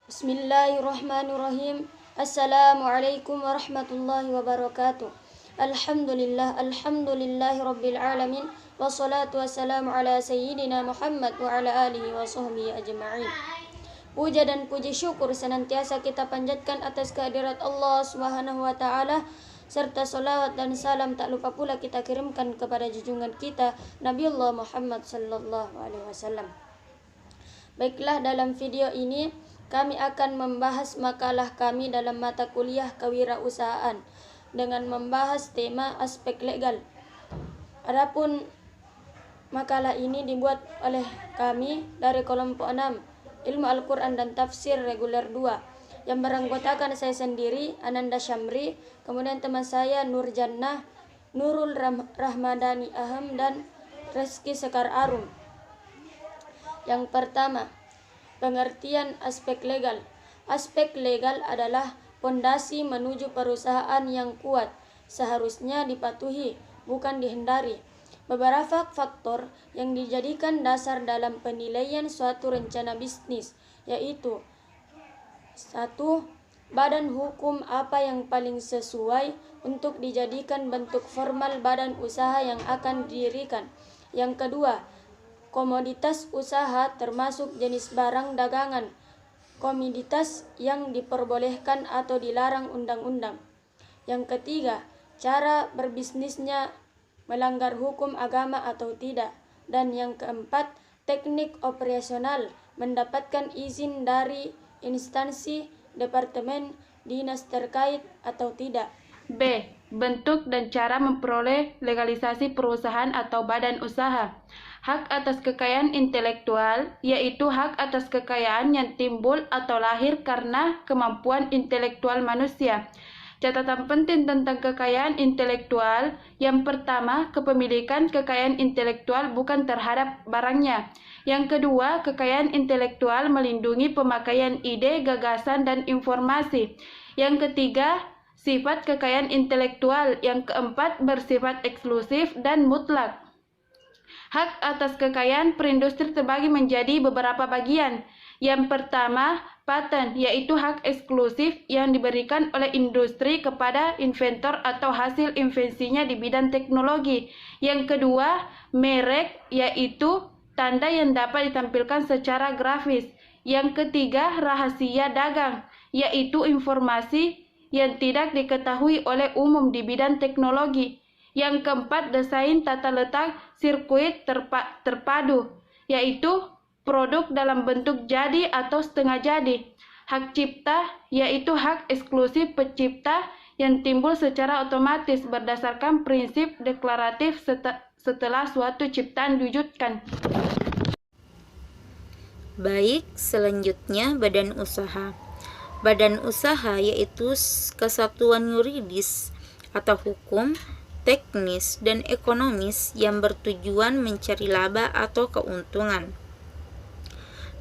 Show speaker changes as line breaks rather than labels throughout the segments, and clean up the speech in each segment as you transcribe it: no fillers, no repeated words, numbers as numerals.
Bismillahirrahmanirrahim. Assalamualaikum warahmatullahi wabarakatuh. Alhamdulillahi rabbil alamin. Wassalatu wassalamu ala sayyidina Muhammad wa ala alihi wa sahbihi ajma'in. Puja dan puji syukur senantiasa kita panjatkan atas kehadirat Allah Subhanahu wa taala, serta salawat dan salam tak lupa pula kita kirimkan kepada junjungan kita Nabiullah Muhammad sallallahu alaihi wasallam. Baiklah, dalam video ini kami akan membahas makalah kami dalam mata kuliah kewirausahaan dengan membahas tema aspek legal. Adapun makalah ini dibuat oleh kami dari kelompok 6 Ilmu Al-Quran dan Tafsir reguler 2 yang beranggotakan saya sendiri, Ananda Syamri, kemudian teman saya Nur Jannah, Nurul Rahmadani Aham, dan Reski Sekar Arum. Yang pertama, pengertian aspek legal. Aspek legal adalah pondasi menuju perusahaan yang kuat, seharusnya dipatuhi, bukan dihindari. Beberapa faktor yang dijadikan dasar dalam penilaian suatu rencana bisnis, yaitu 1. Badan hukum apa yang paling sesuai untuk dijadikan bentuk formal badan usaha yang akan didirikan. Yang kedua, komoditas usaha termasuk jenis barang dagangan, komoditas yang diperbolehkan atau dilarang undang-undang. Yang ketiga, cara berbisnisnya melanggar hukum agama atau tidak. Dan yang keempat, teknik operasional mendapatkan izin dari instansi, departemen, dinas terkait atau tidak.
B. Bentuk dan cara memperoleh legalisasi perusahaan atau badan usaha. Hak atas kekayaan intelektual, yaitu hak atas kekayaan yang timbul atau lahir karena kemampuan intelektual manusia. Catatan penting tentang kekayaan intelektual: yang pertama, kepemilikan kekayaan intelektual bukan terhadap barangnya. Yang kedua, kekayaan intelektual melindungi pemakaian ide, gagasan, dan informasi. Yang ketiga, sifat kekayaan intelektual. Yang keempat, bersifat eksklusif dan mutlak. Hak atas kekayaan perindustri terbagi menjadi beberapa bagian. Yang pertama, paten, yaitu hak eksklusif yang diberikan oleh industri kepada inventor atau hasil invensinya di bidang teknologi. Yang kedua, merek, yaitu tanda yang dapat ditampilkan secara grafis. Yang ketiga, rahasia dagang, yaitu informasi yang tidak diketahui oleh umum di bidang teknologi. Yang keempat, desain tata letak sirkuit terpadu, yaitu produk dalam bentuk jadi atau setengah jadi. Hak cipta, yaitu hak eksklusif pencipta yang timbul secara otomatis berdasarkan prinsip deklaratif setelah suatu ciptaan diwujudkan.
Baik, selanjutnya badan usaha. Badan usaha yaitu kesatuan yuridis atau hukum, teknis, dan ekonomis yang bertujuan mencari laba atau keuntungan.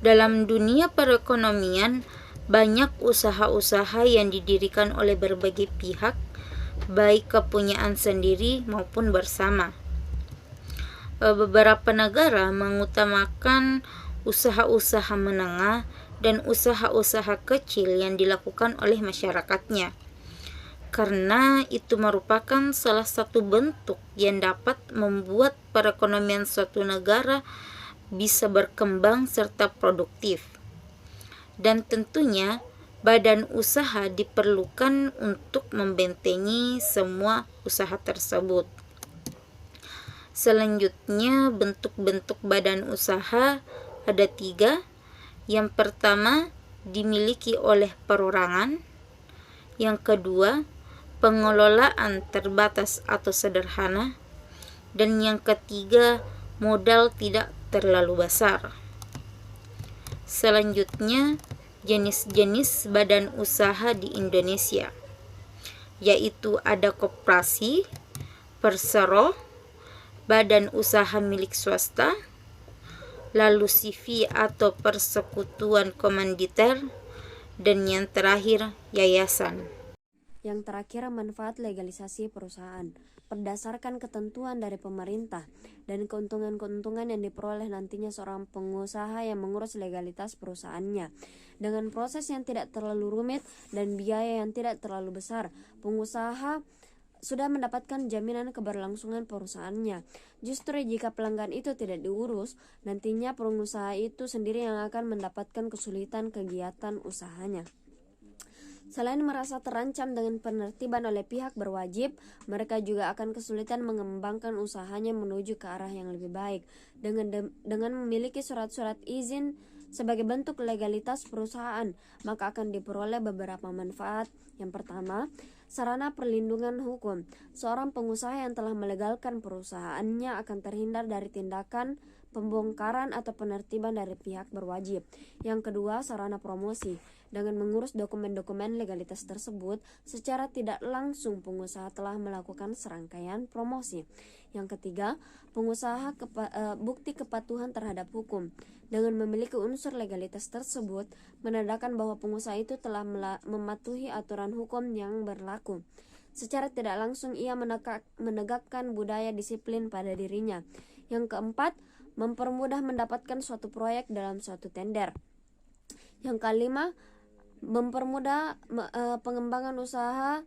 Dalam dunia perekonomian, banyak usaha-usaha yang didirikan oleh berbagai pihak, baik kepunyaan sendiri maupun bersama. Beberapa negara mengutamakan usaha-usaha menengah dan usaha-usaha kecil yang dilakukan oleh masyarakatnya, karena itu merupakan salah satu bentuk yang dapat membuat perekonomian suatu negara bisa berkembang serta produktif. Dan tentunya badan usaha diperlukan untuk membentengi semua usaha tersebut. Selanjutnya, bentuk-bentuk badan usaha ada 3. Yang pertama, dimiliki oleh perorangan. Yang kedua, pengelolaan terbatas atau sederhana. Dan yang ketiga, modal tidak terlalu besar. Selanjutnya, jenis-jenis badan usaha di Indonesia, yaitu ada koperasi, persero, badan usaha milik swasta, lalu CV atau persekutuan komanditer, dan yang terakhir yayasan.
Yang terakhir, manfaat legalisasi perusahaan. berdasarkan ketentuan dari pemerintah dan keuntungan-keuntungan yang diperoleh nantinya seorang pengusaha yang mengurus legalitas perusahaannya. Dengan proses yang tidak terlalu rumit dan biaya yang tidak terlalu besar, pengusaha sudah mendapatkan jaminan keberlangsungan perusahaannya. Justru jika pelanggan itu tidak diurus, nantinya pengusaha itu sendiri yang akan mendapatkan kesulitan kegiatan usahanya. Selain merasa terancam dengan penertiban oleh pihak berwajib, mereka juga akan kesulitan mengembangkan usahanya menuju ke arah yang lebih baik. Dengan memiliki surat-surat izin sebagai bentuk legalitas perusahaan, maka akan diperoleh beberapa manfaat. Yang pertama, sarana perlindungan hukum. Seorang pengusaha yang telah melegalkan perusahaannya akan terhindar dari tindakan pembongkaran atau penertiban dari pihak berwajib. Yang kedua, sarana promosi. Dengan mengurus dokumen-dokumen legalitas tersebut, secara tidak langsung pengusaha telah melakukan serangkaian promosi. Yang ketiga, pengusaha bukti kepatuhan terhadap hukum. Dengan memiliki unsur legalitas tersebut, menandakan bahwa pengusaha itu telah mematuhi aturan hukum yang berlaku. Secara tidak langsung ia menegakkan budaya disiplin pada dirinya. Yang keempat, mempermudah mendapatkan suatu proyek dalam suatu tender. Yang kelima, mempermudah pengembangan usaha.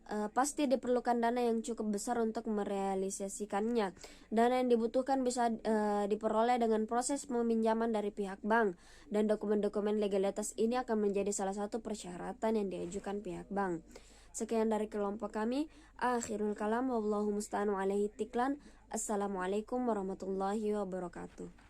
Pasti diperlukan dana yang cukup besar untuk merealisasikannya. Dana yang dibutuhkan bisa diperoleh dengan proses peminjaman dari pihak bank, dan dokumen-dokumen legalitas ini akan menjadi salah satu persyaratan yang diajukan pihak bank. Sekian dari kelompok kami. Akhirul kalam, wallahu musta'anu alaihi tiklan. Assalamualaikum warahmatullahi wabarakatuh.